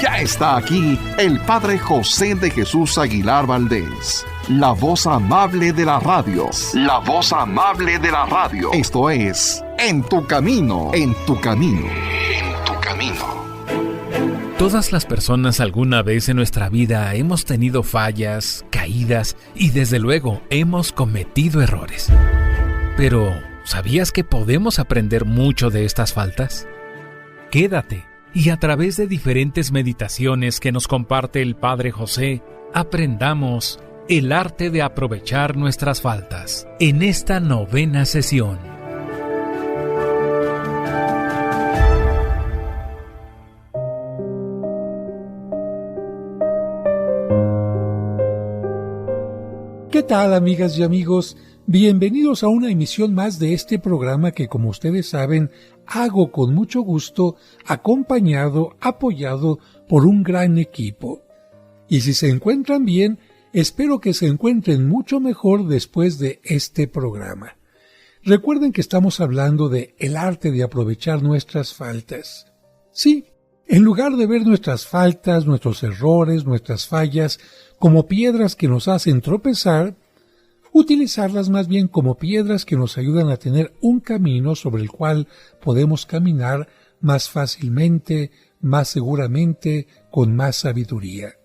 Ya está aquí el Padre José de Jesús Aguilar Valdés, la voz amable de la radio. La voz amable de la radio. Esto es En tu Camino, en tu Camino, en tu Camino. Todas las personas alguna vez en nuestra vida hemos tenido fallas, caídas y desde luego hemos cometido errores. Pero, ¿sabías que podemos aprender mucho de estas faltas? Quédate y a través de diferentes meditaciones que nos comparte el Padre José, aprendamos el arte de aprovechar nuestras faltas en esta 9ª sesión. ¿Qué tal, amigas y amigos? Bienvenidos a una emisión más de este programa que, como ustedes saben, hago con mucho gusto, acompañado, apoyado por un gran equipo. Y si se encuentran bien, espero que se encuentren mucho mejor después de este programa. Recuerden que estamos hablando de el arte de aprovechar nuestras faltas. Sí, en lugar de ver nuestras faltas, nuestros errores, nuestras fallas como piedras que nos hacen tropezar, utilizarlas más bien como piedras que nos ayudan a tener un camino sobre el cual podemos caminar más fácilmente, más seguramente, con más sabiduría.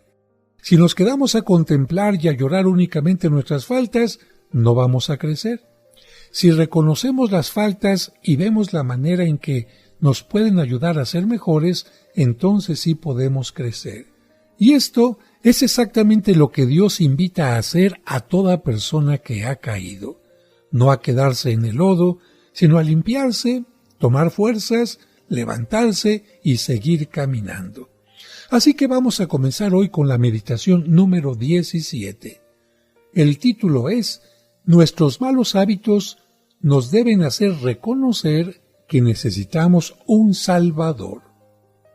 Si nos quedamos a contemplar y a llorar únicamente nuestras faltas, no vamos a crecer. Si reconocemos las faltas y vemos la manera en que nos pueden ayudar a ser mejores, entonces sí podemos crecer. Y esto es exactamente lo que Dios invita a hacer a toda persona que ha caído. No a quedarse en el lodo, sino a limpiarse, tomar fuerzas, levantarse y seguir caminando. Así que vamos a comenzar hoy con la meditación número 17. El título es Nuestros malos hábitos nos deben hacer reconocer que necesitamos un Salvador.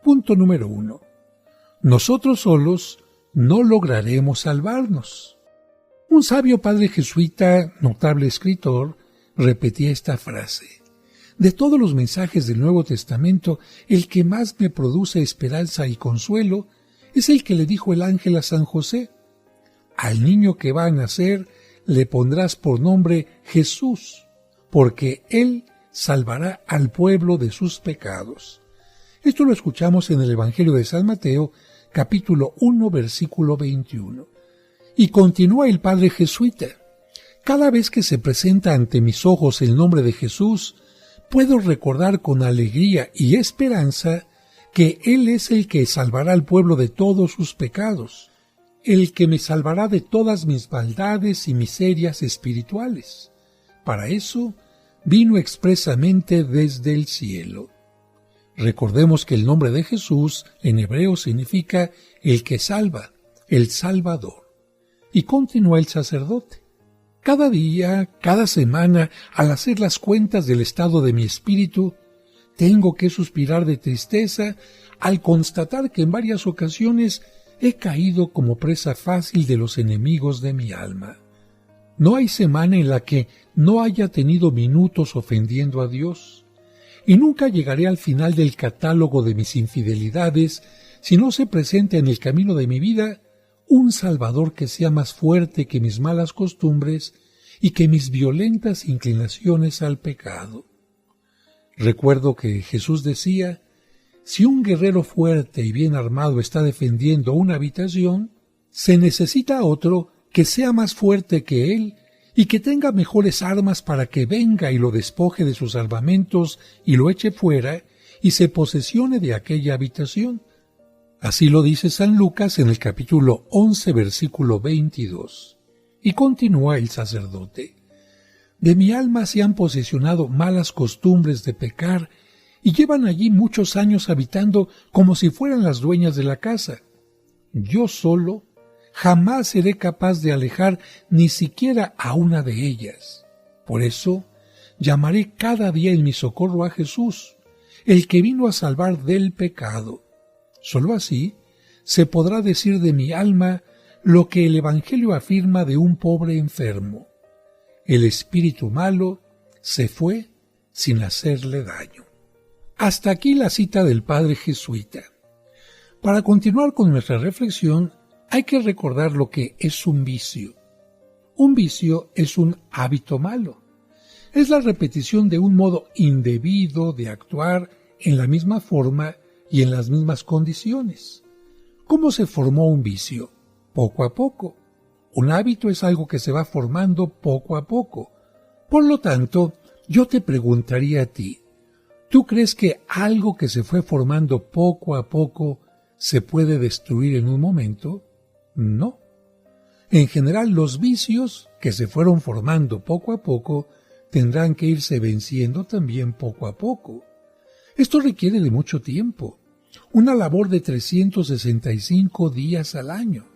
Punto número 1. Nosotros solos no lograremos salvarnos. Un sabio padre jesuita, notable escritor, repetía esta frase: de todos los mensajes del Nuevo Testamento, el que más me produce esperanza y consuelo es el que le dijo el ángel a San José: al niño que va a nacer le pondrás por nombre Jesús, porque él salvará al pueblo de sus pecados. Esto lo escuchamos en el Evangelio de San Mateo, capítulo 1, versículo 21. Y continúa el padre jesuita: cada vez que se presenta ante mis ojos el nombre de Jesús, puedo recordar con alegría y esperanza que Él es el que salvará al pueblo de todos sus pecados, el que me salvará de todas mis maldades y miserias espirituales. Para eso vino expresamente desde el cielo. Recordemos que el nombre de Jesús en hebreo significa el que salva, el Salvador. Y continúa el sacerdote: cada día, cada semana, al hacer las cuentas del estado de mi espíritu, tengo que suspirar de tristeza al constatar que en varias ocasiones he caído como presa fácil de los enemigos de mi alma. No hay semana en la que no haya tenido minutos ofendiendo a Dios. Y nunca llegaré al final del catálogo de mis infidelidades si no se presenta en el camino de mi vida un Salvador que sea más fuerte que mis malas costumbres y que mis violentas inclinaciones al pecado. Recuerdo que Jesús decía: si un guerrero fuerte y bien armado está defendiendo una habitación, se necesita otro que sea más fuerte que él y que tenga mejores armas para que venga y lo despoje de sus armamentos y lo eche fuera y se posesione de aquella habitación. Así lo dice San Lucas en el capítulo 11, versículo 22. Y continúa el sacerdote: de mi alma se han posesionado malas costumbres de pecar y llevan allí muchos años habitando como si fueran las dueñas de la casa. Yo solo jamás seré capaz de alejar ni siquiera a una de ellas. Por eso llamaré cada día en mi socorro a Jesús, el que vino a salvar del pecado. Solo así se podrá decir de mi alma lo que el Evangelio afirma de un pobre enfermo: el espíritu malo se fue sin hacerle daño. Hasta aquí la cita del padre jesuita. Para continuar con nuestra reflexión, hay que recordar lo que es un vicio. Un vicio es un hábito malo. Es la repetición de un modo indebido de actuar en la misma forma y en las mismas condiciones. ¿Cómo se formó un vicio? Poco a poco. Un hábito es algo que se va formando poco a poco. Por lo tanto, yo te preguntaría a ti, ¿tú crees que algo que se fue formando poco a poco se puede destruir en un momento? No. En general, los vicios que se fueron formando poco a poco tendrán que irse venciendo también poco a poco. Esto requiere de mucho tiempo, una labor de 365 días al año.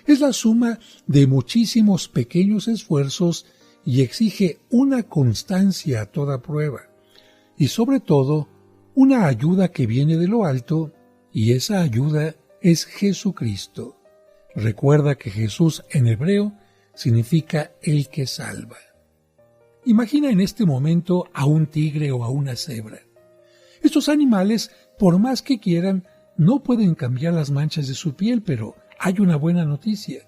Es la suma de muchísimos pequeños esfuerzos y exige una constancia a toda prueba. Y sobre todo, una ayuda que viene de lo alto, y esa ayuda es Jesucristo. Recuerda que Jesús en hebreo significa el que salva. Imagina en este momento a un tigre o a una cebra. Estos animales, por más que quieran, no pueden cambiar las manchas de su piel, pero hay una buena noticia.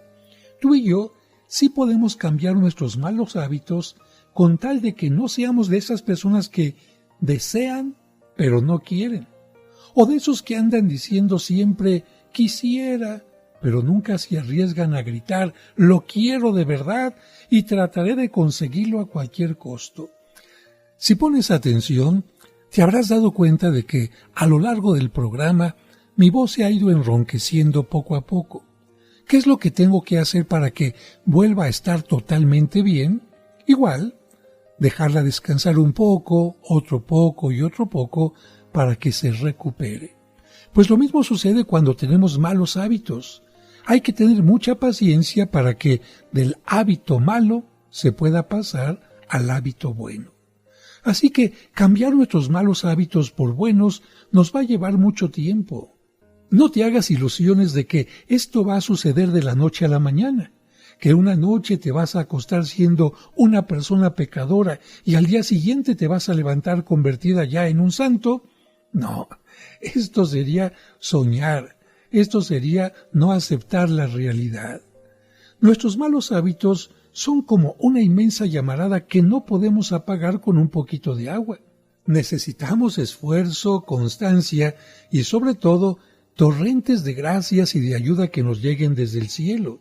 Tú y yo sí podemos cambiar nuestros malos hábitos con tal de que no seamos de esas personas que desean, pero no quieren. O de esos que andan diciendo siempre, quisiera, pero nunca se arriesgan a gritar, lo quiero de verdad y trataré de conseguirlo a cualquier costo. Si pones atención, te habrás dado cuenta de que a lo largo del programa mi voz se ha ido enronqueciendo poco a poco. ¿Qué es lo que tengo que hacer para que vuelva a estar totalmente bien? Igual, dejarla descansar un poco, otro poco y otro poco para que se recupere. Pues lo mismo sucede cuando tenemos malos hábitos. Hay que tener mucha paciencia para que del hábito malo se pueda pasar al hábito bueno. Así que cambiar nuestros malos hábitos por buenos nos va a llevar mucho tiempo. No te hagas ilusiones de que esto va a suceder de la noche a la mañana, que una noche te vas a acostar siendo una persona pecadora y al día siguiente te vas a levantar convertida ya en un santo. No, esto sería soñar, esto sería no aceptar la realidad. Nuestros malos hábitos son como una inmensa llamarada que no podemos apagar con un poquito de agua. Necesitamos esfuerzo, constancia y sobre todo torrentes de gracias y de ayuda que nos lleguen desde el cielo.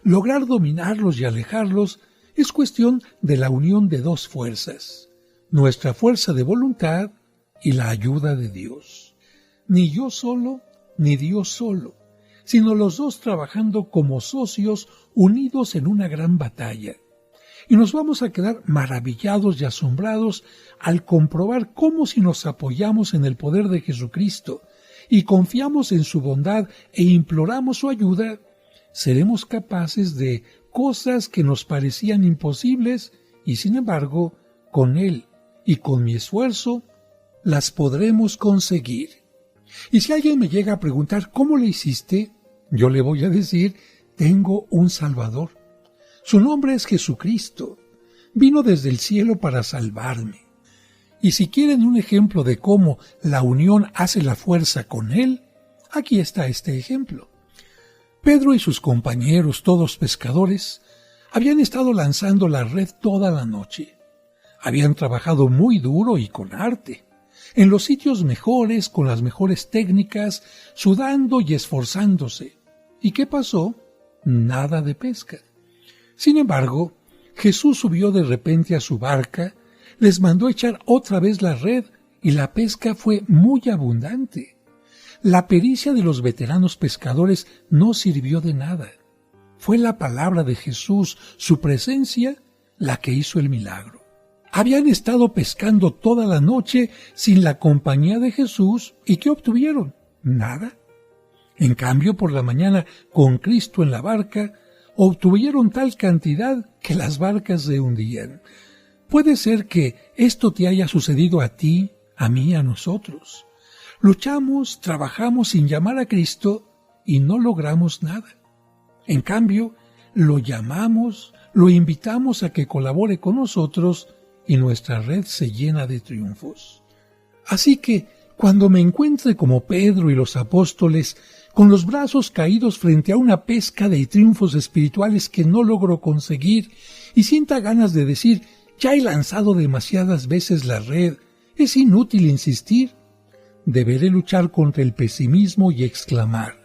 Lograr dominarlos y alejarlos es cuestión de la unión de dos fuerzas, nuestra fuerza de voluntad y la ayuda de Dios. Ni yo solo, ni Dios solo, sino los dos trabajando como socios unidos en una gran batalla. Y nos vamos a quedar maravillados y asombrados al comprobar cómo si nos apoyamos en el poder de Jesucristo y confiamos en su bondad e imploramos su ayuda, seremos capaces de cosas que nos parecían imposibles y sin embargo, con Él y con mi esfuerzo, las podremos conseguir. Y si alguien me llega a preguntar ¿cómo le hiciste?, yo le voy a decir, tengo un Salvador. Su nombre es Jesucristo. Vino desde el cielo para salvarme. Y si quieren un ejemplo de cómo la unión hace la fuerza con Él, aquí está este ejemplo. Pedro y sus compañeros, todos pescadores, habían estado lanzando la red toda la noche. Habían trabajado muy duro y con arte, en los sitios mejores, con las mejores técnicas, sudando y esforzándose. ¿Y qué pasó? Nada de pesca. Sin embargo, Jesús subió de repente a su barca, les mandó echar otra vez la red y la pesca fue muy abundante. La pericia de los veteranos pescadores no sirvió de nada. Fue la palabra de Jesús, su presencia, la que hizo el milagro. Habían estado pescando toda la noche sin la compañía de Jesús y ¿qué obtuvieron? Nada. En cambio, por la mañana, con Cristo en la barca, obtuvieron tal cantidad que las barcas se hundían. Puede ser que esto te haya sucedido a ti, a mí, a nosotros. Luchamos, trabajamos sin llamar a Cristo y no logramos nada. En cambio, lo llamamos, lo invitamos a que colabore con nosotros y nuestra red se llena de triunfos. Así que Cuando me encuentre como Pedro y los apóstoles, con los brazos caídos frente a una pesca de triunfos espirituales que no logro conseguir, y sienta ganas de decir, ya he lanzado demasiadas veces la red, es inútil insistir, deberé luchar contra el pesimismo y exclamar,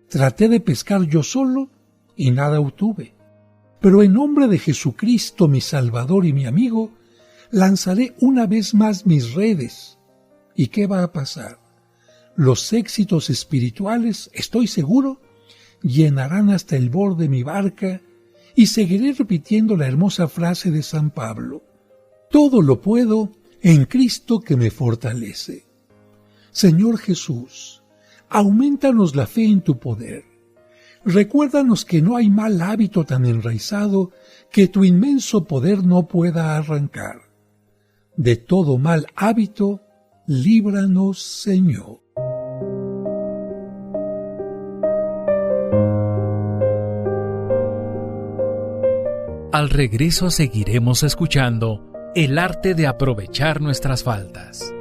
traté de pescar yo solo y nada obtuve, pero en nombre de Jesucristo, mi Salvador y mi amigo, lanzaré una vez más mis redes. ¿Y qué va a pasar? Los éxitos espirituales, estoy seguro, llenarán hasta el borde mi barca y seguiré repitiendo la hermosa frase de San Pablo, todo lo puedo en Cristo que me fortalece. Señor Jesús, aumentanos la fe en tu poder. Recuérdanos que no hay mal hábito tan enraizado que tu inmenso poder no pueda arrancar. De todo mal hábito, líbranos, Señor. Al regreso seguiremos escuchando el arte de aprovechar nuestras faltas.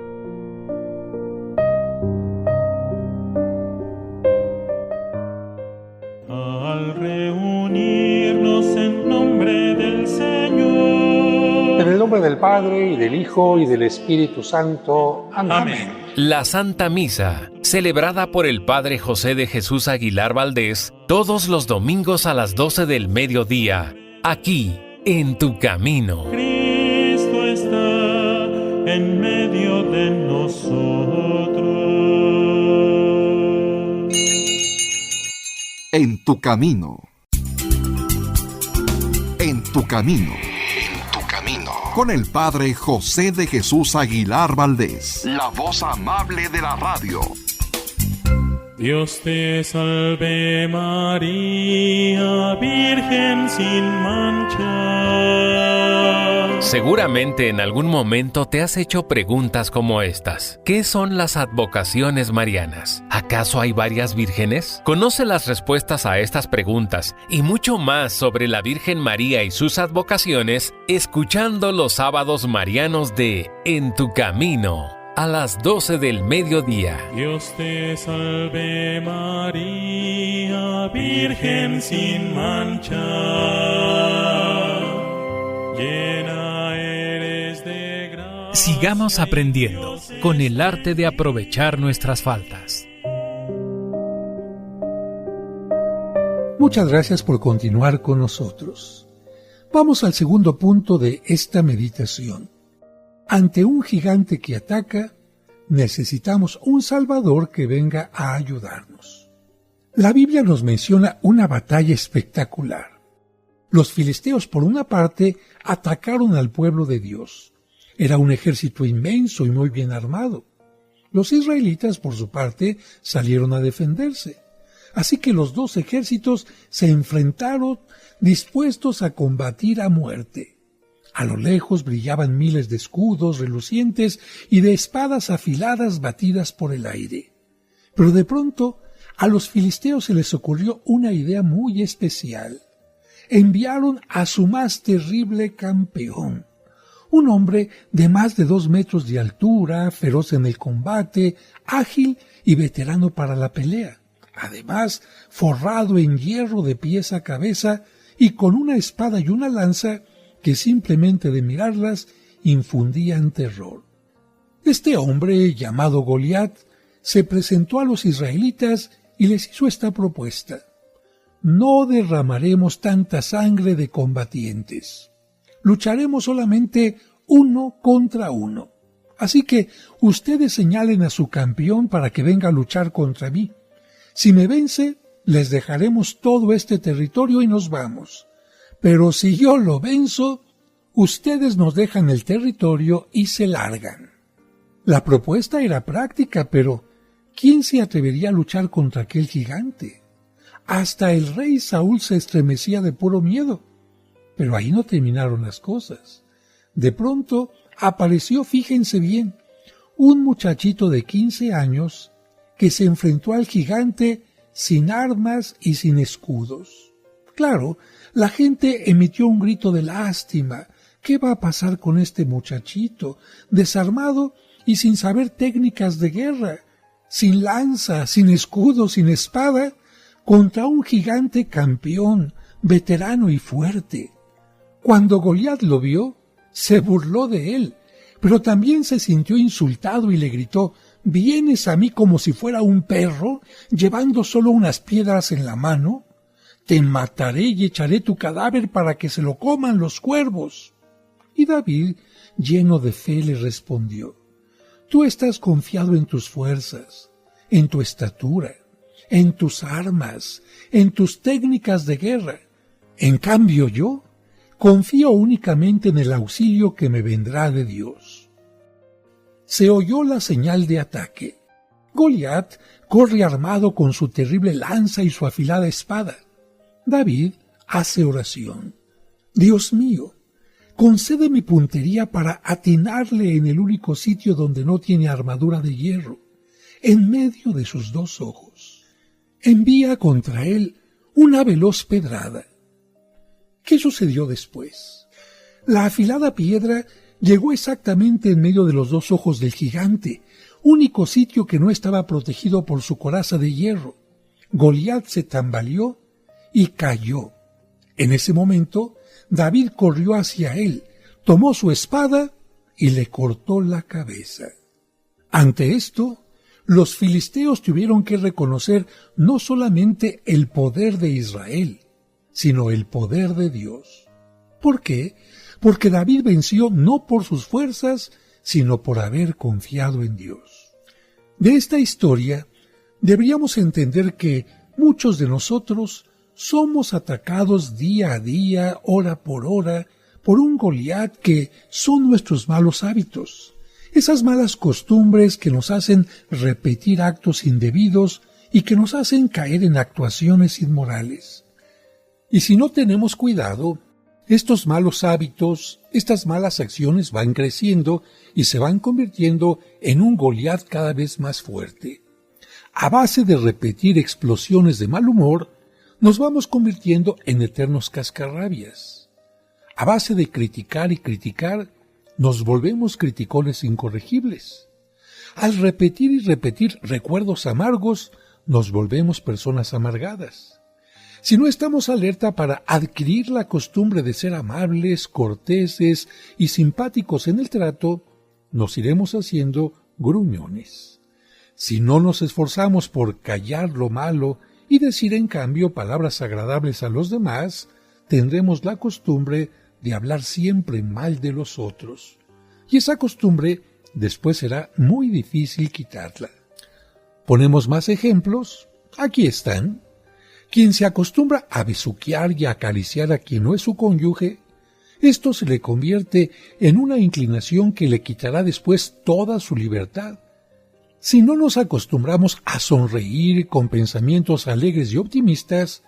Al reunirnos en nombre del Señor. En el nombre del Padre, y del Hijo, y del Espíritu Santo. Amén. La Santa Misa, celebrada por el Padre José de Jesús Aguilar Valdés, todos los domingos a las 12 del mediodía, aquí, en Tu Camino. Cristo está en medio de nosotros. En Tu Camino. En Tu Camino. Con el Padre José de Jesús Aguilar Valdés, la voz amable de la radio. Dios te salve María, Virgen sin mancha. Seguramente en algún momento te has hecho preguntas como estas. ¿Qué son las advocaciones marianas? ¿Acaso hay varias vírgenes? Conoce las respuestas a estas preguntas y mucho más sobre la Virgen María y sus advocaciones escuchando los sábados marianos de En Tu Camino, a las 12 del mediodía. Dios te salve María, Virgen sin mancha. Llena eres de gracia. Sigamos aprendiendo con el arte de aprovechar nuestras faltas. Muchas gracias por continuar con nosotros. Vamos al segundo punto de esta meditación. Ante un gigante que ataca, necesitamos un Salvador que venga a ayudarnos. La Biblia nos menciona una batalla espectacular. Los filisteos, por una parte, atacaron al pueblo de Dios. Era un ejército inmenso y muy bien armado. Los israelitas, por su parte, salieron a defenderse. Así que los dos ejércitos se enfrentaron dispuestos a combatir a muerte. A lo lejos brillaban miles de escudos relucientes y de espadas afiladas batidas por el aire. Pero de pronto, a los filisteos se les ocurrió una idea muy especial. Enviaron a su más terrible campeón, un hombre de más de 2 metros de altura, feroz en el combate, ágil y veterano para la pelea. Además, forrado en hierro de pies a cabeza y con una espada y una lanza que simplemente de mirarlas infundían terror. Este hombre, llamado Goliat, se presentó a los israelitas y les hizo esta propuesta: no derramaremos tanta sangre de combatientes. Lucharemos solamente uno contra uno. Así que ustedes señalen a su campeón para que venga a luchar contra mí. Si me vence, les dejaremos todo este territorio y nos vamos. Pero si yo lo venzo, ustedes nos dejan el territorio y se largan. La propuesta era práctica, pero ¿quién se atrevería a luchar contra aquel gigante? Hasta el rey Saúl se estremecía de puro miedo. Pero ahí no terminaron las cosas. De pronto apareció, fíjense bien, un muchachito de 15 años que se enfrentó al gigante sin armas y sin escudos. Claro, la gente emitió un grito de lástima. ¿Qué va a pasar con este muchachito, desarmado y sin saber técnicas de guerra, sin lanza, sin escudo, sin espada, contra un gigante campeón, veterano y fuerte. Cuando Goliat lo vio, se burló de él, pero también se sintió insultado y le gritó: ¿vienes a mí como si fuera un perro, llevando solo unas piedras en la mano? Te mataré y echaré tu cadáver para que se lo coman los cuervos. Y David, lleno de fe, le respondió: tú estás confiado en tus fuerzas, en tu estatura, en tus armas, en tus técnicas de guerra. En cambio yo confío únicamente en el auxilio que me vendrá de Dios. Se oyó la señal de ataque. Goliat corre armado con su terrible lanza y su afilada espada. David hace oración: Dios mío, concede mi puntería para atinarle en el único sitio donde no tiene armadura de hierro, en medio de sus dos ojos. Envía contra él una veloz pedrada. ¿Qué sucedió después? La afilada piedra llegó exactamente en medio de los dos ojos del gigante, único sitio que no estaba protegido por su coraza de hierro. Goliat se tambaleó y cayó. En ese momento, David corrió hacia él, tomó su espada y le cortó la cabeza. Ante esto, los filisteos tuvieron que reconocer no solamente el poder de Israel, sino el poder de Dios. ¿Por qué? Porque David venció no por sus fuerzas, sino por haber confiado en Dios. De esta historia, deberíamos entender que muchos de nosotros somos atacados día a día, hora por hora, por un Goliat que son nuestros malos hábitos, esas malas costumbres que nos hacen repetir actos indebidos y que nos hacen caer en actuaciones inmorales. Y si no tenemos cuidado, estos malos hábitos, estas malas acciones van creciendo y se van convirtiendo en un Goliat cada vez más fuerte. A base de repetir explosiones de mal humor, nos vamos convirtiendo en eternos cascarrabias. A base de criticar y criticar, nos volvemos criticones incorregibles. Al repetir y repetir recuerdos amargos, nos volvemos personas amargadas. Si no estamos alerta para adquirir la costumbre de ser amables, corteses y simpáticos en el trato, nos iremos haciendo gruñones. Si no nos esforzamos por callar lo malo y decir en cambio palabras agradables a los demás, tendremos la costumbre de hablar siempre mal de los otros. Y esa costumbre después será muy difícil quitarla. ¿Ponemos más ejemplos? Aquí están. Quien se acostumbra a besuquear y a acariciar a quien no es su cónyuge, esto se le convierte en una inclinación que le quitará después toda su libertad. Si no nos acostumbramos a sonreír con pensamientos alegres y optimistas,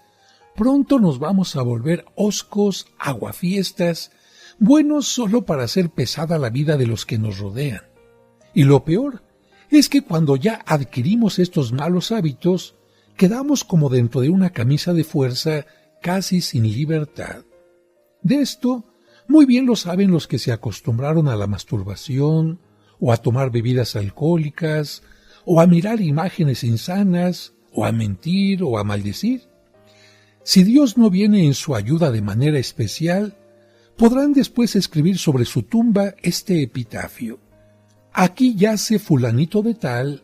pronto nos vamos a volver hoscos, aguafiestas, buenos solo para hacer pesada la vida de los que nos rodean. Y lo peor es que cuando ya adquirimos estos malos hábitos, quedamos como dentro de una camisa de fuerza casi sin libertad. De esto, muy bien lo saben los que se acostumbraron a la masturbación, o a tomar bebidas alcohólicas, o a mirar imágenes insanas, o a mentir, o a maldecir. Si Dios no viene en su ayuda de manera especial, podrán después escribir sobre su tumba este epitafio: aquí yace fulanito de tal,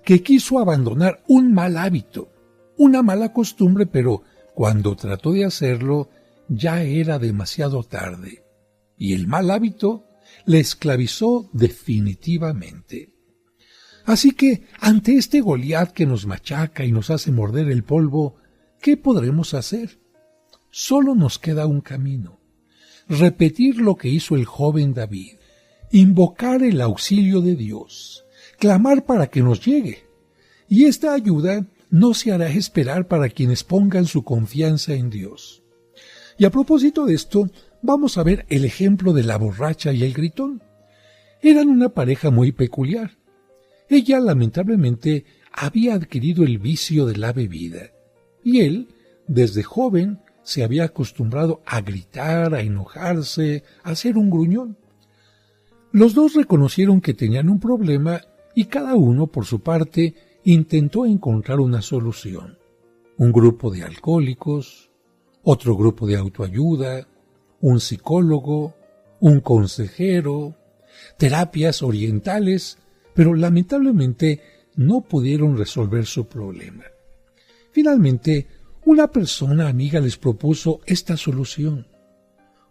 que quiso abandonar un mal hábito, una mala costumbre, pero cuando trató de hacerlo, ya era demasiado tarde, y el mal hábito le esclavizó definitivamente. Así que, ante este Goliat que nos machaca y nos hace morder el polvo, ¿qué podremos hacer? Solo nos queda un camino: repetir lo que hizo el joven David, invocar el auxilio de Dios, clamar para que nos llegue. Y esta ayuda no se hará esperar para quienes pongan su confianza en Dios. Y a propósito de esto, vamos a ver el ejemplo de la borracha y el gritón. Eran una pareja muy peculiar. Ella, lamentablemente, había adquirido el vicio de la bebida, y él, desde joven, se había acostumbrado a gritar, a enojarse, a ser un gruñón. Los dos reconocieron que tenían un problema y cada uno, por su parte, intentó encontrar una solución. Un grupo de alcohólicos, otro grupo de autoayuda, un psicólogo, un consejero, terapias orientales, pero lamentablemente no pudieron resolver su problema. Finalmente, una persona amiga les propuso esta solución.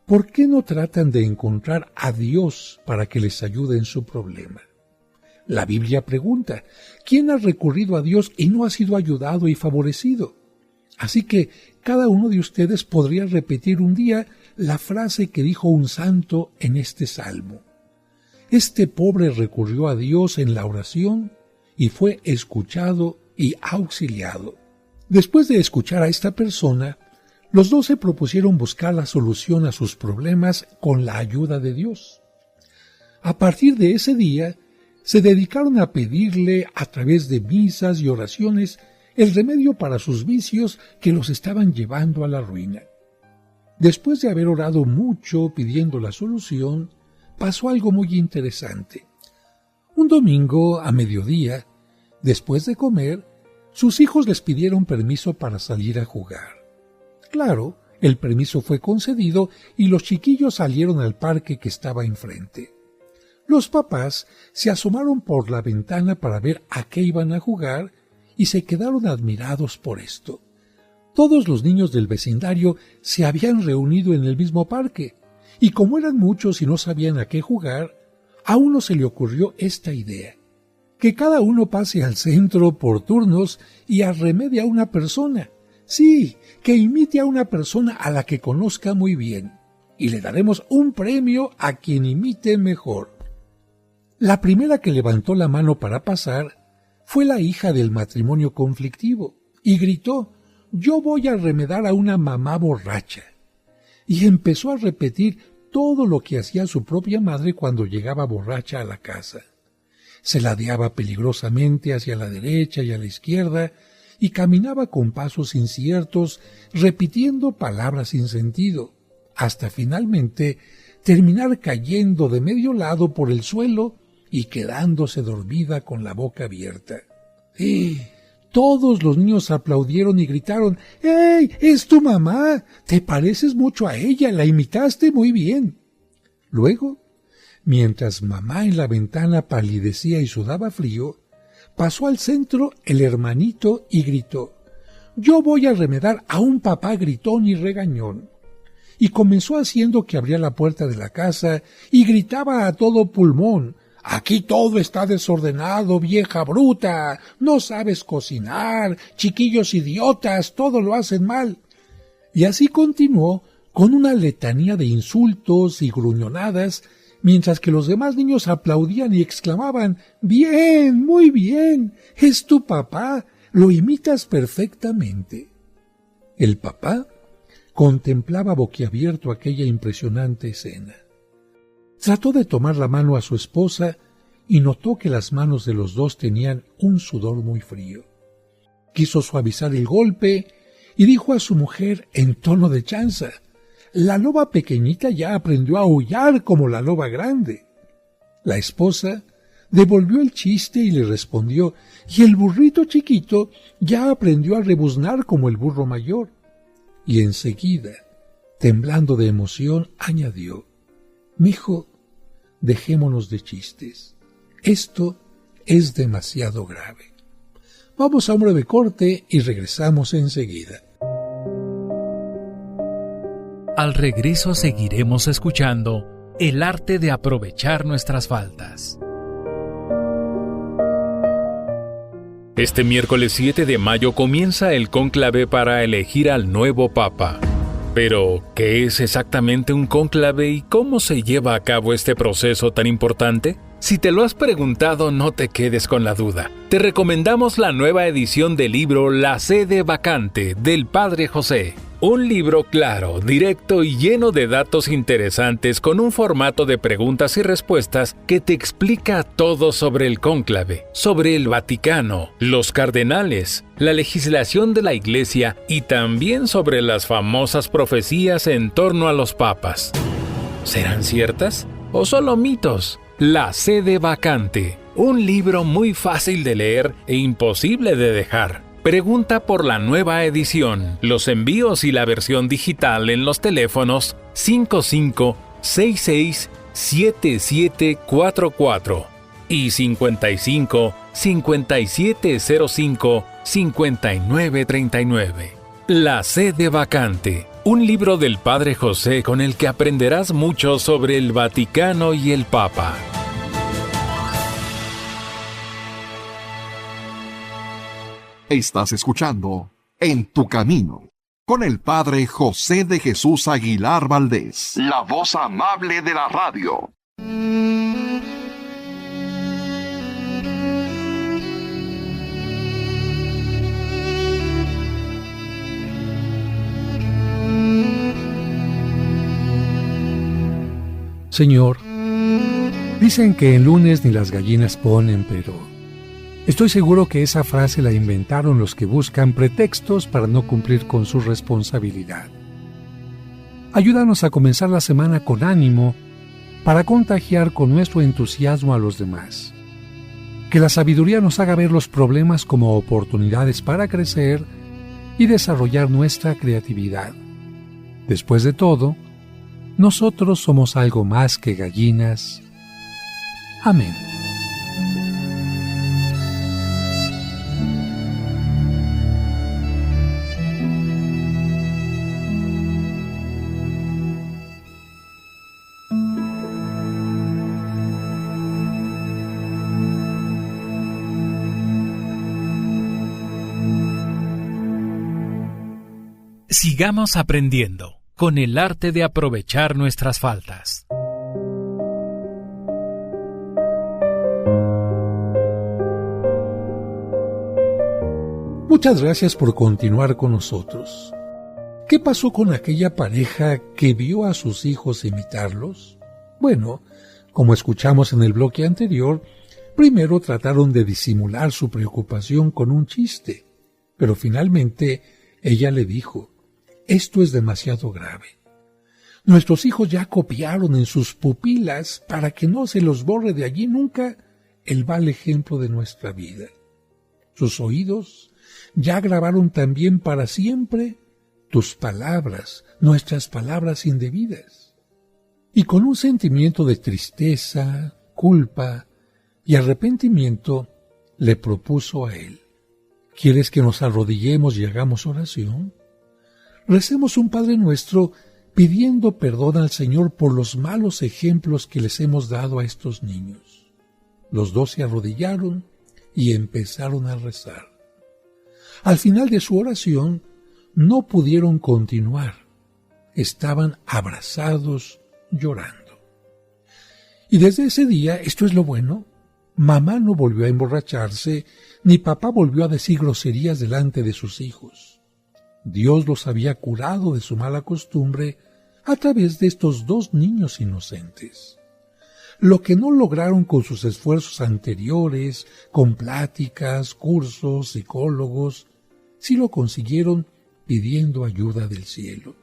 ¿Por qué no tratan de encontrar a Dios para que les ayude en su problema? La Biblia pregunta, ¿quién ha recurrido a Dios y no ha sido ayudado y favorecido? Así que cada uno de ustedes podría repetir un día la frase que dijo un santo en este salmo. Este pobre recurrió a Dios en la oración y fue escuchado y auxiliado. Después de escuchar a esta persona, los dos se propusieron buscar la solución a sus problemas con la ayuda de Dios. A partir de ese día, se dedicaron a pedirle, a través de misas y oraciones, el remedio para sus vicios que los estaban llevando a la ruina. Después de haber orado mucho pidiendo la solución, pasó algo muy interesante. Un domingo, a mediodía, después de comer, sus hijos les pidieron permiso para salir a jugar. Claro, el permiso fue concedido y los chiquillos salieron al parque que estaba enfrente. Los papás se asomaron por la ventana para ver a qué iban a jugar y se quedaron admirados por esto. Todos los niños del vecindario se habían reunido en el mismo parque, y como eran muchos y no sabían a qué jugar, a uno se le ocurrió esta idea: que cada uno pase al centro por turnos y arremedie a una persona. Sí, que imite a una persona a la que conozca muy bien, y le daremos un premio a quien imite mejor. La primera que levantó la mano para pasar fue la hija del matrimonio conflictivo, y gritó: «Yo voy a arremedar a una mamá borracha». Y empezó a repetir todo lo que hacía su propia madre cuando llegaba borracha a la casa. Se ladeaba peligrosamente hacia la derecha y a la izquierda, y caminaba con pasos inciertos, repitiendo palabras sin sentido, hasta finalmente terminar cayendo de medio lado por el suelo y quedándose dormida con la boca abierta. Todos los niños aplaudieron y gritaron: «¡Ey! ¡Es tu mamá! Te pareces mucho a ella, la imitaste muy bien». Luego, mientras mamá en la ventana palidecía y sudaba frío, pasó al centro el hermanito y gritó: «Yo voy a arremedar a un papá gritón y regañón». Y comenzó haciendo que abría la puerta de la casa y gritaba a todo pulmón: «Aquí todo está desordenado, vieja bruta, no sabes cocinar, chiquillos idiotas, todo lo hacen mal». Y así continuó con una letanía de insultos y gruñonadas, mientras que los demás niños aplaudían y exclamaban: «Bien, muy bien, es tu papá, lo imitas perfectamente». El papá contemplaba boquiabierto aquella impresionante escena. Trató de tomar la mano a su esposa y notó que las manos de los dos tenían un sudor muy frío. Quiso suavizar el golpe y dijo a su mujer en tono de chanza: «La loba pequeñita ya aprendió a aullar como la loba grande». La esposa devolvió el chiste y le respondió: «Y el burrito chiquito ya aprendió a rebuznar como el burro mayor». Y enseguida, temblando de emoción, añadió: «Mijo, dejémonos de chistes. Esto es demasiado grave». Vamos a un breve corte y regresamos enseguida. Al regreso seguiremos escuchando el arte de aprovechar nuestras faltas. Este miércoles 7 de mayo comienza el cónclave para elegir al nuevo Papa. Pero, ¿qué es exactamente un cónclave y cómo se lleva a cabo este proceso tan importante? Si te lo has preguntado, no te quedes con la duda. Te recomendamos la nueva edición del libro La Sede Vacante, del Padre José. Un libro claro, directo y lleno de datos interesantes con un formato de preguntas y respuestas que te explica todo sobre el cónclave, sobre el Vaticano, los cardenales, la legislación de la Iglesia y también sobre las famosas profecías en torno a los papas. ¿Serán ciertas o solo mitos? La sede vacante, un libro muy fácil de leer e imposible de dejar. Pregunta por la nueva edición, los envíos y la versión digital en los teléfonos 5566-7744 y 55-5705-5939. La sede vacante, un libro del Padre José con el que aprenderás mucho sobre el Vaticano y el Papa. Estás escuchando En tu Camino con el Padre José de Jesús Aguilar Valdés, la voz amable de la radio. Señor, dicen que el lunes ni las gallinas ponen, pero estoy seguro que esa frase la inventaron los que buscan pretextos para no cumplir con su responsabilidad. Ayúdanos a comenzar la semana con ánimo para contagiar con nuestro entusiasmo a los demás. Que la sabiduría nos haga ver los problemas como oportunidades para crecer y desarrollar nuestra creatividad. Después de todo, nosotros somos algo más que gallinas. Amén. Sigamos aprendiendo con el arte de aprovechar nuestras faltas. Muchas gracias por continuar con nosotros. ¿Qué pasó con aquella pareja que vio a sus hijos imitarlos? Bueno, como escuchamos en el bloque anterior, primero trataron de disimular su preocupación con un chiste, pero finalmente ella le dijo: esto es demasiado grave. Nuestros hijos ya copiaron en sus pupilas, para que no se los borre de allí nunca, el mal ejemplo de nuestra vida. Sus oídos ya grabaron también para siempre tus palabras, nuestras palabras indebidas. Y con un sentimiento de tristeza, culpa y arrepentimiento, le propuso a él: ¿quieres que nos arrodillemos y hagamos oración? Recemos un Padre Nuestro pidiendo perdón al Señor por los malos ejemplos que les hemos dado a estos niños. Los dos se arrodillaron y empezaron a rezar. Al final de su oración no pudieron continuar. Estaban abrazados, llorando. Y desde ese día, esto es lo bueno, mamá no volvió a emborracharse, ni papá volvió a decir groserías delante de sus hijos. Dios los había curado de su mala costumbre a través de estos dos niños inocentes. Lo que no lograron con sus esfuerzos anteriores, con pláticas, cursos, psicólogos, sí lo consiguieron pidiendo ayuda del cielo.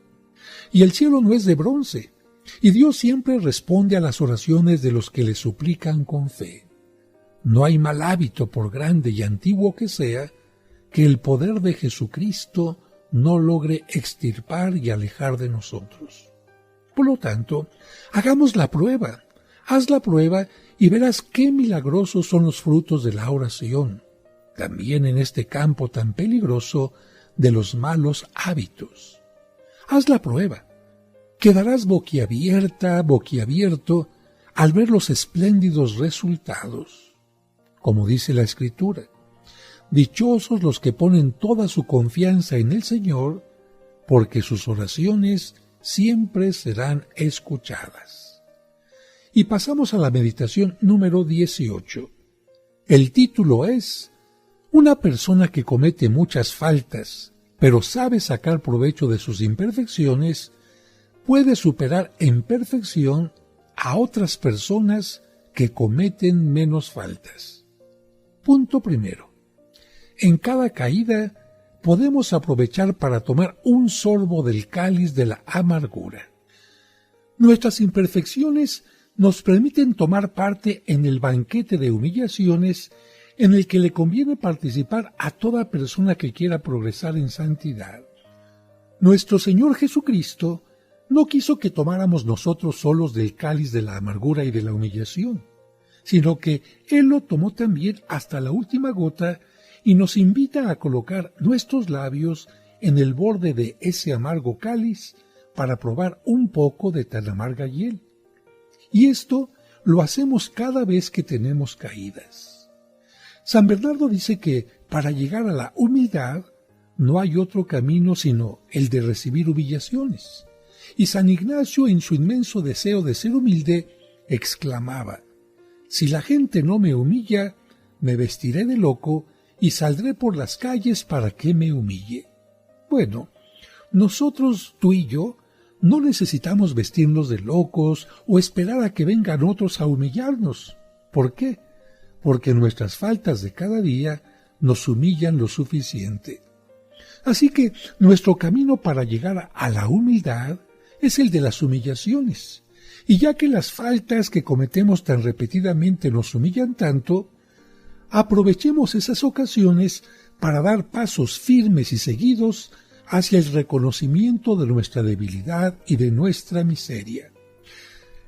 Y el cielo no es de bronce, y Dios siempre responde a las oraciones de los que le suplican con fe. No hay mal hábito, por grande y antiguo que sea, que el poder de Jesucristo no logre extirpar y alejar de nosotros. Por lo tanto, hagamos la prueba. Haz la prueba y verás qué milagrosos son los frutos de la oración, también en este campo tan peligroso de los malos hábitos. Haz la prueba. Quedarás boquiabierto al ver los espléndidos resultados. Como dice la Escritura: dichosos los que ponen toda su confianza en el Señor, porque sus oraciones siempre serán escuchadas. Y pasamos a la meditación número 18. El título es: una persona que comete muchas faltas, pero sabe sacar provecho de sus imperfecciones, puede superar en perfección a otras personas que cometen menos faltas. Punto primero. En cada caída podemos aprovechar para tomar un sorbo del cáliz de la amargura. Nuestras imperfecciones nos permiten tomar parte en el banquete de humillaciones en el que le conviene participar a toda persona que quiera progresar en santidad. Nuestro Señor Jesucristo no quiso que tomáramos nosotros solos del cáliz de la amargura y de la humillación, sino que Él lo tomó también hasta la última gota y nos invita a colocar nuestros labios en el borde de ese amargo cáliz para probar un poco de tan amarga hiel. Y esto lo hacemos cada vez que tenemos caídas. San Bernardo dice que para llegar a la humildad no hay otro camino sino el de recibir humillaciones. Y San Ignacio, en su inmenso deseo de ser humilde, exclamaba: «Si la gente no me humilla, me vestiré de loco y saldré por las calles para que me humille». Bueno, nosotros, tú y yo, no necesitamos vestirnos de locos o esperar a que vengan otros a humillarnos. ¿Por qué? Porque nuestras faltas de cada día nos humillan lo suficiente. Así que nuestro camino para llegar a la humildad es el de las humillaciones. Y ya que las faltas que cometemos tan repetidamente nos humillan tanto, aprovechemos esas ocasiones para dar pasos firmes y seguidos hacia el reconocimiento de nuestra debilidad y de nuestra miseria.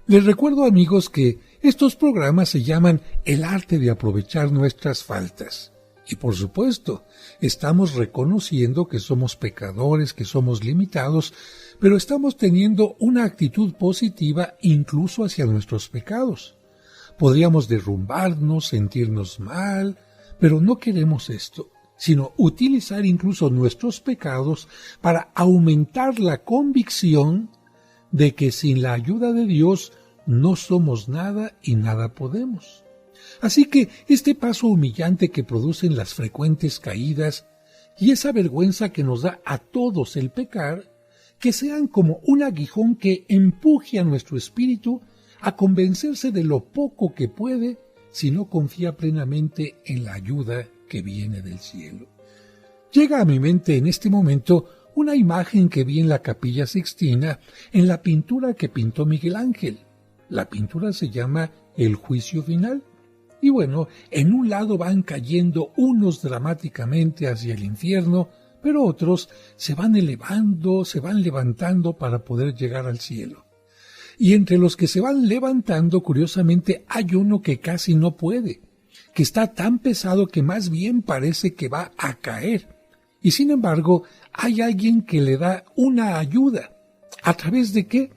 Les recuerdo, amigos, que estos programas se llaman El arte de aprovechar nuestras faltas. Y por supuesto, estamos reconociendo que somos pecadores, que somos limitados, pero estamos teniendo una actitud positiva incluso hacia nuestros pecados. Podríamos derrumbarnos, sentirnos mal, pero no queremos esto, sino utilizar incluso nuestros pecados para aumentar la convicción de que sin la ayuda de Dios no somos nada y nada podemos. Así que este paso humillante que producen las frecuentes caídas y esa vergüenza que nos da a todos el pecar, que sean como un aguijón que empuje a nuestro espíritu a convencerse de lo poco que puede si no confía plenamente en la ayuda que viene del cielo. Llega a mi mente en este momento una imagen que vi en la Capilla Sixtina en la pintura que pintó Miguel Ángel. La pintura se llama El Juicio Final. Y bueno, en un lado van cayendo unos dramáticamente hacia el infierno, pero otros se van elevando, se van levantando para poder llegar al cielo. Y entre los que se van levantando, curiosamente, hay uno que casi no puede, que está tan pesado que más bien parece que va a caer. Y sin embargo, hay alguien que le da una ayuda. ¿A través de qué?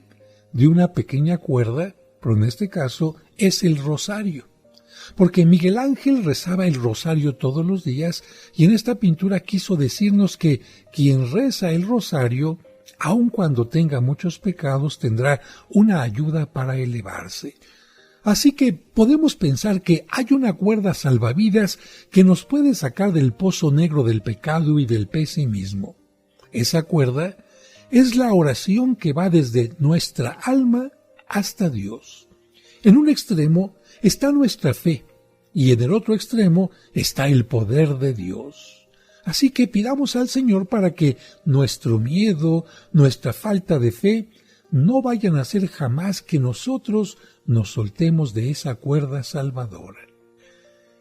De una pequeña cuerda, pero en este caso es el rosario. Porque Miguel Ángel rezaba el rosario todos los días y en esta pintura quiso decirnos que quien reza el rosario, aun cuando tenga muchos pecados, tendrá una ayuda para elevarse. Así que podemos pensar que hay una cuerda salvavidas que nos puede sacar del pozo negro del pecado y del pesimismo. Esa cuerda es la oración que va desde nuestra alma hasta Dios. En un extremo está nuestra fe y en el otro extremo está el poder de Dios. Así que pidamos al Señor para que nuestro miedo, nuestra falta de fe, no vayan a hacer jamás que nosotros nos soltemos de esa cuerda salvadora.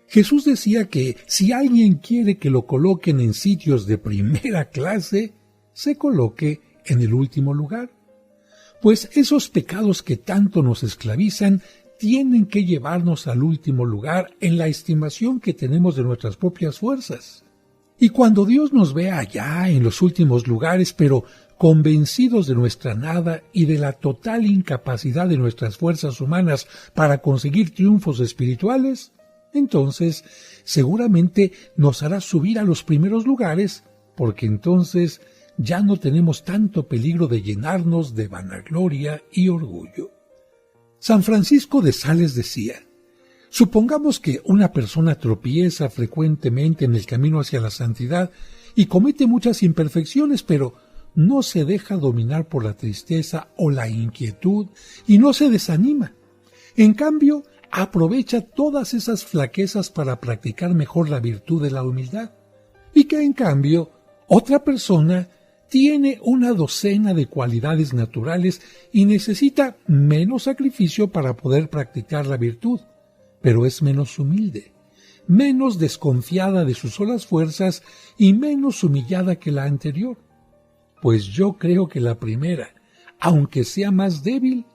Jesús decía que si alguien quiere que lo coloquen en sitios de primera clase, se coloque en el último lugar. Pues esos pecados que tanto nos esclavizan tienen que llevarnos al último lugar en la estimación que tenemos de nuestras propias fuerzas. Y cuando Dios nos vea allá en los últimos lugares, pero convencidos de nuestra nada y de la total incapacidad de nuestras fuerzas humanas para conseguir triunfos espirituales, entonces seguramente nos hará subir a los primeros lugares, porque entonces ya no tenemos tanto peligro de llenarnos de vanagloria y orgullo. San Francisco de Sales decía: supongamos que una persona tropieza frecuentemente en el camino hacia la santidad y comete muchas imperfecciones, pero no se deja dominar por la tristeza o la inquietud y no se desanima. En cambio, aprovecha todas esas flaquezas para practicar mejor la virtud de la humildad. Y que en cambio, otra persona tiene una docena de cualidades naturales y necesita menos sacrificio para poder practicar la virtud, pero es menos humilde, menos desconfiada de sus solas fuerzas y menos humillada que la anterior. Pues yo creo que la primera, aunque sea más débil,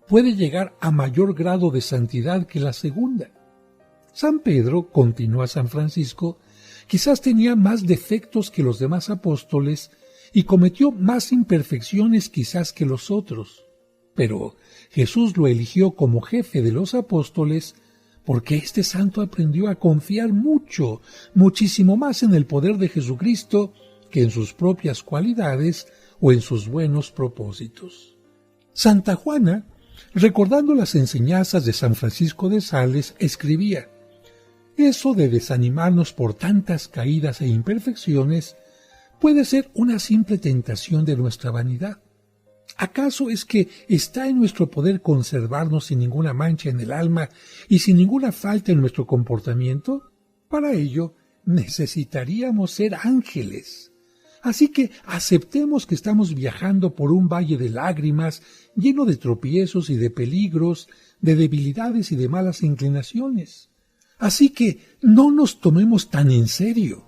puede llegar a mayor grado de santidad que la segunda. San Pedro, continúa San Francisco, quizás tenía más defectos que los demás apóstoles y cometió más imperfecciones quizás que los otros. Pero Jesús lo eligió como jefe de los apóstoles porque este santo aprendió a confiar muchísimo más en el poder de Jesucristo que en sus propias cualidades o en sus buenos propósitos. Santa Juana, recordando las enseñanzas de San Francisco de Sales, escribía: «Eso de desanimarnos por tantas caídas e imperfecciones puede ser una simple tentación de nuestra vanidad. ¿Acaso es que está en nuestro poder conservarnos sin ninguna mancha en el alma y sin ninguna falta en nuestro comportamiento? Para ello necesitaríamos ser ángeles. Así que aceptemos que estamos viajando por un valle de lágrimas lleno de tropiezos y de peligros, de debilidades y de malas inclinaciones. Así que no nos tomemos tan en serio,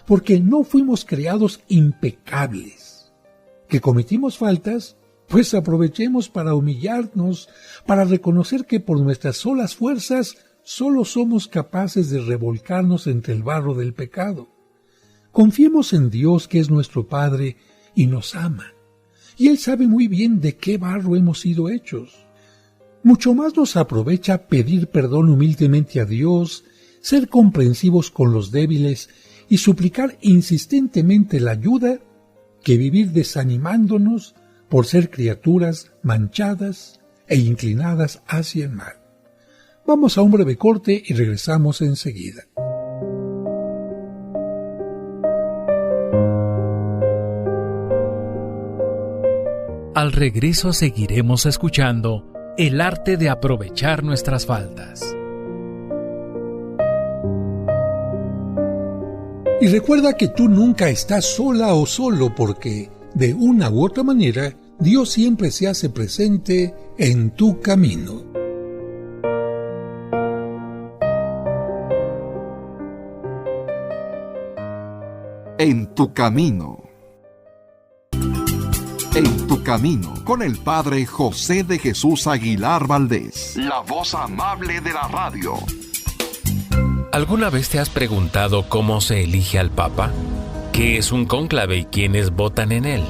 porque no fuimos creados impecables. ¿Que cometimos faltas? Pues aprovechemos para humillarnos, para reconocer que por nuestras solas fuerzas solo somos capaces de revolcarnos entre el barro del pecado. Confiemos en Dios, que es nuestro Padre y nos ama, y Él sabe muy bien de qué barro hemos sido hechos. Mucho más nos aprovecha pedir perdón humildemente a Dios, ser comprensivos con los débiles y suplicar insistentemente la ayuda, que vivir desanimándonos por ser criaturas manchadas e inclinadas hacia el mal. Vamos a un breve corte y regresamos enseguida. Al regreso seguiremos escuchando el arte de aprovechar nuestras faltas. Y recuerda que tú nunca estás sola o solo, porque de una u otra manera Dios siempre se hace presente en tu camino. En tu camino. En tu camino, con el Padre José de Jesús Aguilar Valdés, la voz amable de la radio. ¿Alguna vez te has preguntado cómo se elige al Papa? ¿Qué es un cónclave y quiénes votan en él?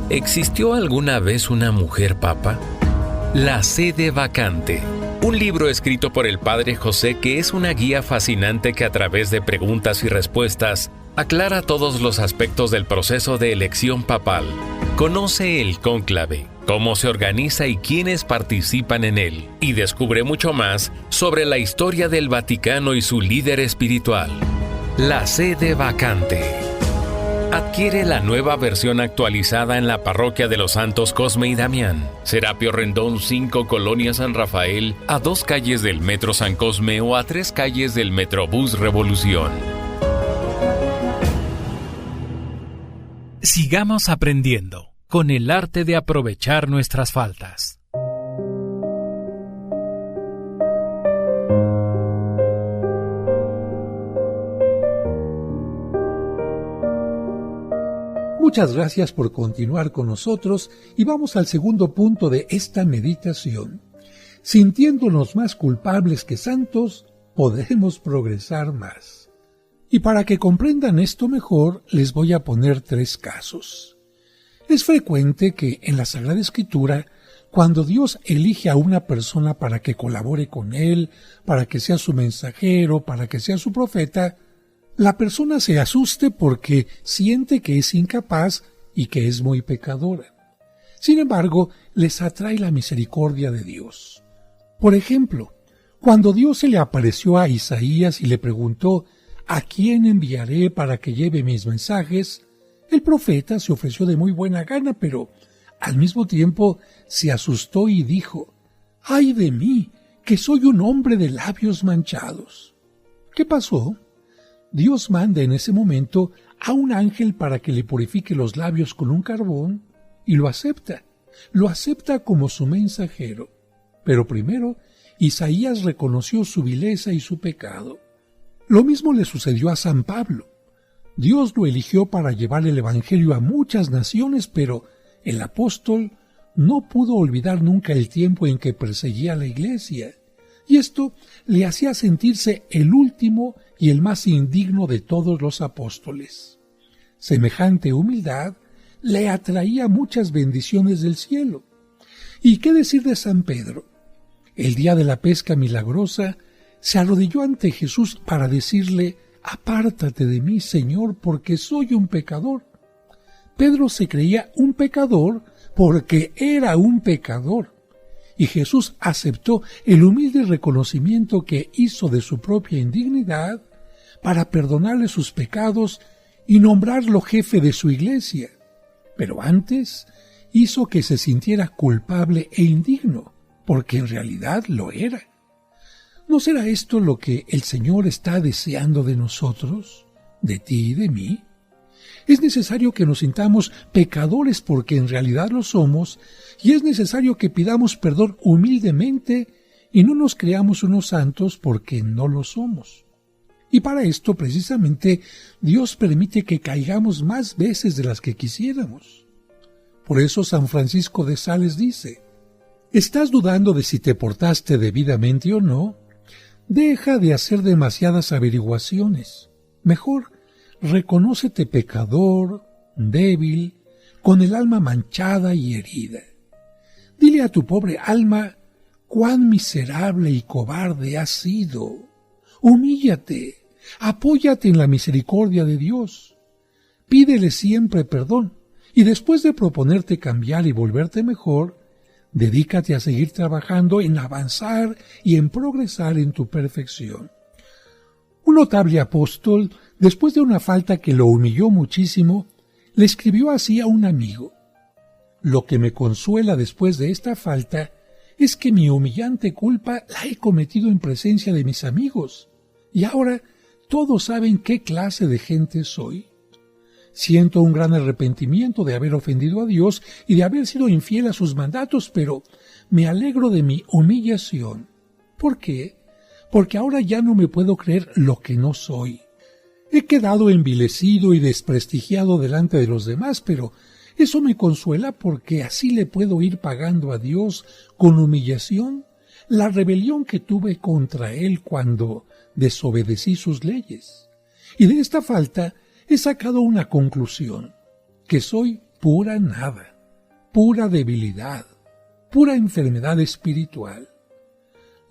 ¿Existió alguna vez una mujer papa? La sede vacante. Un libro escrito por el Padre José que es una guía fascinante que a través de preguntas y respuestas aclara todos los aspectos del proceso de elección papal. Conoce el cónclave, cómo se organiza y quiénes participan en él, y descubre mucho más sobre la historia del Vaticano y su líder espiritual. La sede vacante. Adquiere la nueva versión actualizada en la parroquia de los Santos Cosme y Damián, Serapio Rendón 5, Colonia San Rafael, a 2 calles del Metro San Cosme o a 3 calles del Metrobús Revolución. Sigamos aprendiendo con el arte de aprovechar nuestras faltas. Muchas gracias por continuar con nosotros y vamos al segundo punto de esta meditación. Sintiéndonos más culpables que santos, podremos progresar más. Y para que comprendan esto mejor, les voy a poner 3 casos. Es frecuente que en la Sagrada Escritura, cuando Dios elige a una persona para que colabore con Él, para que sea su mensajero, para que sea su profeta, la persona se asuste porque siente que es incapaz y que es muy pecadora. Sin embargo, les atrae la misericordia de Dios. Por ejemplo, cuando Dios se le apareció a Isaías y le preguntó: ¿a quién enviaré para que lleve mis mensajes?, el profeta se ofreció de muy buena gana, pero al mismo tiempo se asustó y dijo: ¡ay de mí, que soy un hombre de labios manchados! ¿Qué pasó? Dios manda en ese momento a un ángel para que le purifique los labios con un carbón y lo acepta como su mensajero. Pero primero, Isaías reconoció su vileza y su pecado. Lo mismo le sucedió a San Pablo. Dios lo eligió para llevar el Evangelio a muchas naciones, pero el apóstol no pudo olvidar nunca el tiempo en que perseguía a la Iglesia, y esto le hacía sentirse el último y el más indigno de todos los apóstoles. Semejante humildad le atraía muchas bendiciones del cielo. ¿Y qué decir de San Pedro? El día de la pesca milagrosa se arrodilló ante Jesús para decirle: «Apártate de mí, Señor, porque soy un pecador». Pedro se creía un pecador porque era un pecador, y Jesús aceptó el humilde reconocimiento que hizo de su propia indignidad para perdonarle sus pecados y nombrarlo jefe de su iglesia. Pero antes hizo que se sintiera culpable e indigno, porque en realidad lo era. ¿No será esto lo que el Señor está deseando de nosotros, de ti y de mí? Es necesario que nos sintamos pecadores porque en realidad lo somos, y es necesario que pidamos perdón humildemente y no nos creamos unos santos porque no lo somos. Y para esto, precisamente, Dios permite que caigamos más veces de las que quisiéramos. Por eso San Francisco de Sales dice: ¿estás dudando de si te portaste debidamente o no? Deja de hacer demasiadas averiguaciones. Mejor, reconócete pecador, débil, con el alma manchada y herida. Dile a tu pobre alma cuán miserable y cobarde has sido. Humíllate, apóyate en la misericordia de Dios. Pídele siempre perdón, y después de proponerte cambiar y volverte mejor, dedícate a seguir trabajando en avanzar y en progresar en tu perfección. Un notable apóstol, después de una falta que lo humilló muchísimo, le escribió así a un amigo: «Lo que me consuela después de esta falta es que mi humillante culpa la he cometido en presencia de mis amigos, y ahora todos saben qué clase de gente soy. Siento un gran arrepentimiento de haber ofendido a Dios y de haber sido infiel a sus mandatos, pero me alegro de mi humillación. ¿Por qué? Porque ahora ya no me puedo creer lo que no soy. He quedado envilecido y desprestigiado delante de los demás, pero eso me consuela porque así le puedo ir pagando a Dios con humillación la rebelión que tuve contra Él cuando desobedecí sus leyes. Y de esta falta he sacado una conclusión, que soy pura nada, pura debilidad, pura enfermedad espiritual.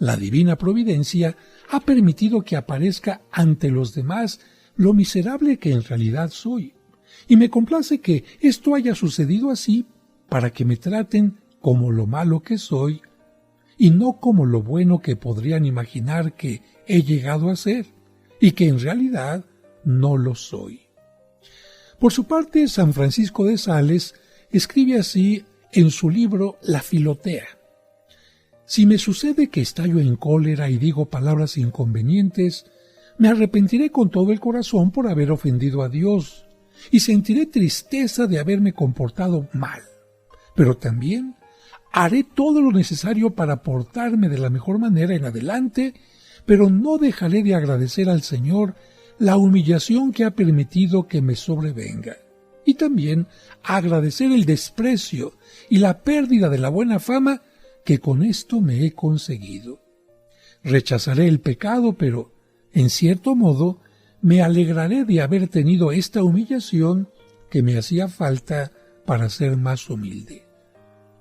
La divina providencia ha permitido que aparezca ante los demás lo miserable que en realidad soy, y me complace que esto haya sucedido así para que me traten como lo malo que soy y no como lo bueno que podrían imaginar que he llegado a ser, y que en realidad no lo soy». Por su parte, San Francisco de Sales escribe así en su libro La Filotea: «Si me sucede que estallo en cólera y digo palabras inconvenientes, me arrepentiré con todo el corazón por haber ofendido a Dios, y sentiré tristeza de haberme comportado mal, pero también haré todo lo necesario para portarme de la mejor manera en adelante, pero no dejaré de agradecer al Señor la humillación que ha permitido que me sobrevenga, y también agradecer el desprecio y la pérdida de la buena fama que con esto me he conseguido. Rechazaré el pecado, pero, en cierto modo, me alegraré de haber tenido esta humillación que me hacía falta para ser más humilde.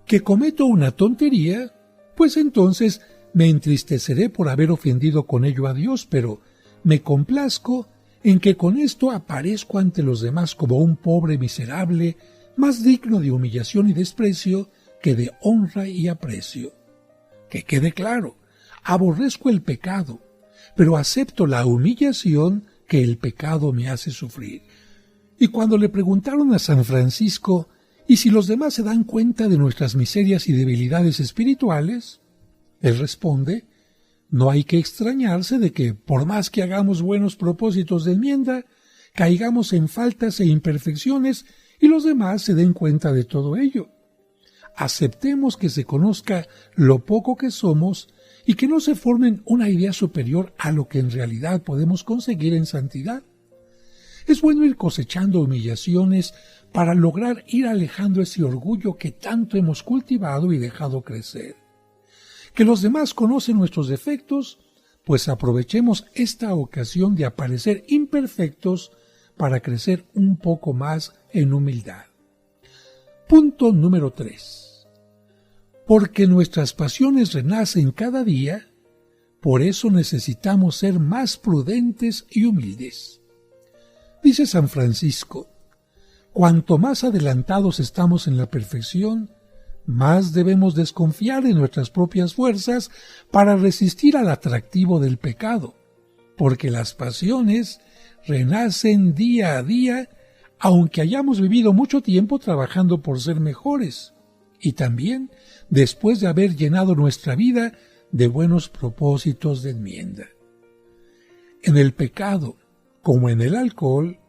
¿Que cometo una tontería? Pues entonces me entristeceré por haber ofendido con ello a Dios, pero me complazco en que con esto aparezco ante los demás como un pobre miserable, más digno de humillación y desprecio que de honra y aprecio. Que quede claro, aborrezco el pecado, pero acepto la humillación que el pecado me hace sufrir». Y cuando le preguntaron a San Francisco: «¿Y si los demás se dan cuenta de nuestras miserias y debilidades espirituales?», él responde: «No hay que extrañarse de que, por más que hagamos buenos propósitos de enmienda, caigamos en faltas e imperfecciones y los demás se den cuenta de todo ello. Aceptemos que se conozca lo poco que somos y que no se formen una idea superior a lo que en realidad podemos conseguir en santidad. Es bueno ir cosechando humillaciones para lograr ir alejando ese orgullo que tanto hemos cultivado y dejado crecer. Que los demás conocen nuestros defectos, pues aprovechemos esta ocasión de aparecer imperfectos para crecer un poco más en humildad. Punto número 3. Porque nuestras pasiones renacen cada día, por eso necesitamos ser más prudentes y humildes. Dice San Francisco, cuanto más adelantados estamos en la perfección, más debemos desconfiar de nuestras propias fuerzas para resistir al atractivo del pecado, porque las pasiones renacen día a día, aunque hayamos vivido mucho tiempo trabajando por ser mejores, y también después de haber llenado nuestra vida de buenos propósitos de enmienda. En el pecado, como en el alcohol,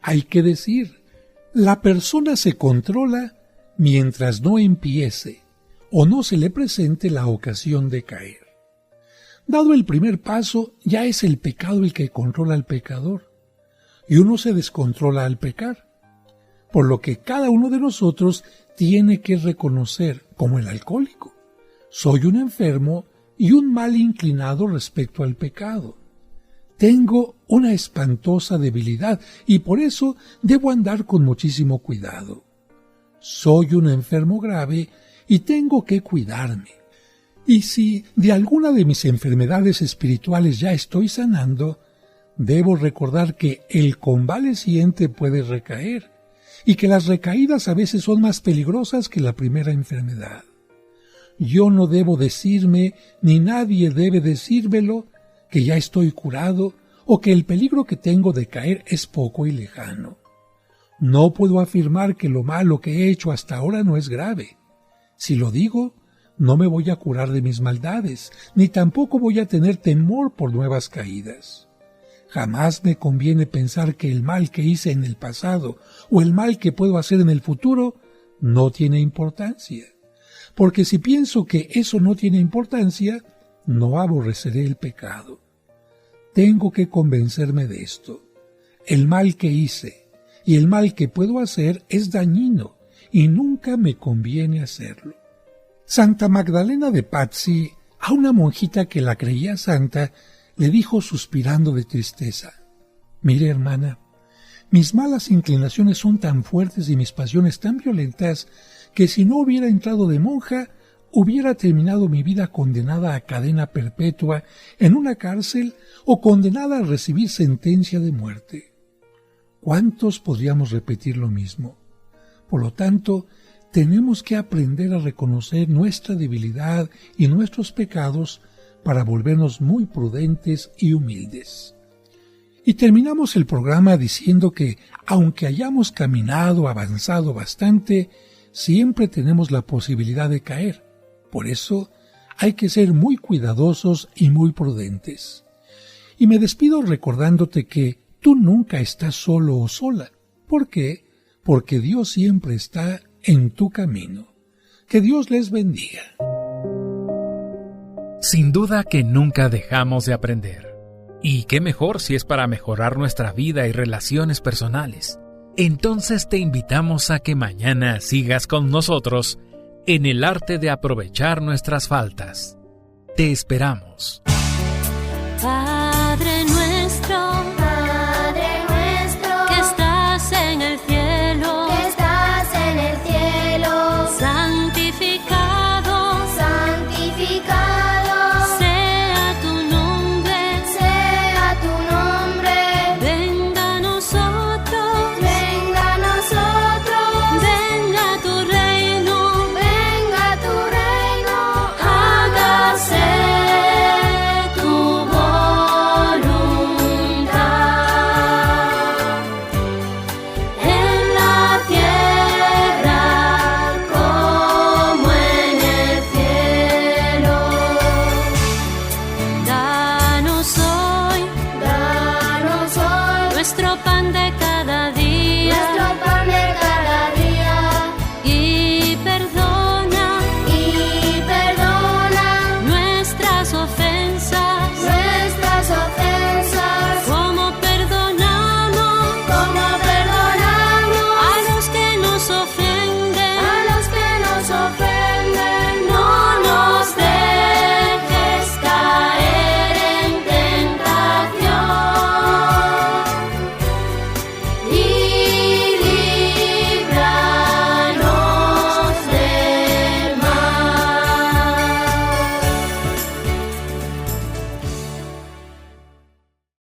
hay que decir, la persona se controla mientras no empiece o no se le presente la ocasión de caer. Dado el primer paso, ya es el pecado el que controla al pecador, y uno se descontrola al pecar, por lo que cada uno de nosotros tiene que reconocer, como el alcohólico, soy un enfermo y un mal inclinado respecto al pecado. Tengo una espantosa debilidad y por eso debo andar con muchísimo cuidado. Soy un enfermo grave y tengo que cuidarme. Y si de alguna de mis enfermedades espirituales ya estoy sanando, debo recordar que el convaleciente puede recaer y que las recaídas a veces son más peligrosas que la primera enfermedad. Yo no debo decirme, ni nadie debe decírmelo, que ya estoy curado o que el peligro que tengo de caer es poco y lejano. No puedo afirmar que lo malo que he hecho hasta ahora no es grave. Si lo digo, no me voy a curar de mis maldades, ni tampoco voy a tener temor por nuevas caídas. Jamás me conviene pensar que el mal que hice en el pasado o el mal que puedo hacer en el futuro no tiene importancia, porque si pienso que eso no tiene importancia, no aborreceré el pecado. Tengo que convencerme de esto. El mal que hice y el mal que puedo hacer es dañino y nunca me conviene hacerlo. Santa Magdalena de Pazzi, a una monjita que la creía santa, le dijo suspirando de tristeza: «Mire, hermana, mis malas inclinaciones son tan fuertes y mis pasiones tan violentas que si no hubiera entrado de monja, hubiera terminado mi vida condenada a cadena perpetua en una cárcel o condenada a recibir sentencia de muerte». ¿Cuántos podríamos repetir lo mismo? Por lo tanto, tenemos que aprender a reconocer nuestra debilidad y nuestros pecados para volvernos muy prudentes y humildes. Y terminamos el programa diciendo que, aunque hayamos avanzado bastante, siempre tenemos la posibilidad de caer. Por eso, hay que ser muy cuidadosos y muy prudentes. Y me despido recordándote que tú nunca estás solo o sola. ¿Por qué? Porque Dios siempre está en tu camino. Que Dios les bendiga. Sin duda que nunca dejamos de aprender. Y qué mejor si es para mejorar nuestra vida y relaciones personales. Entonces te invitamos a que mañana sigas con nosotros en el arte de aprovechar nuestras faltas. Te esperamos.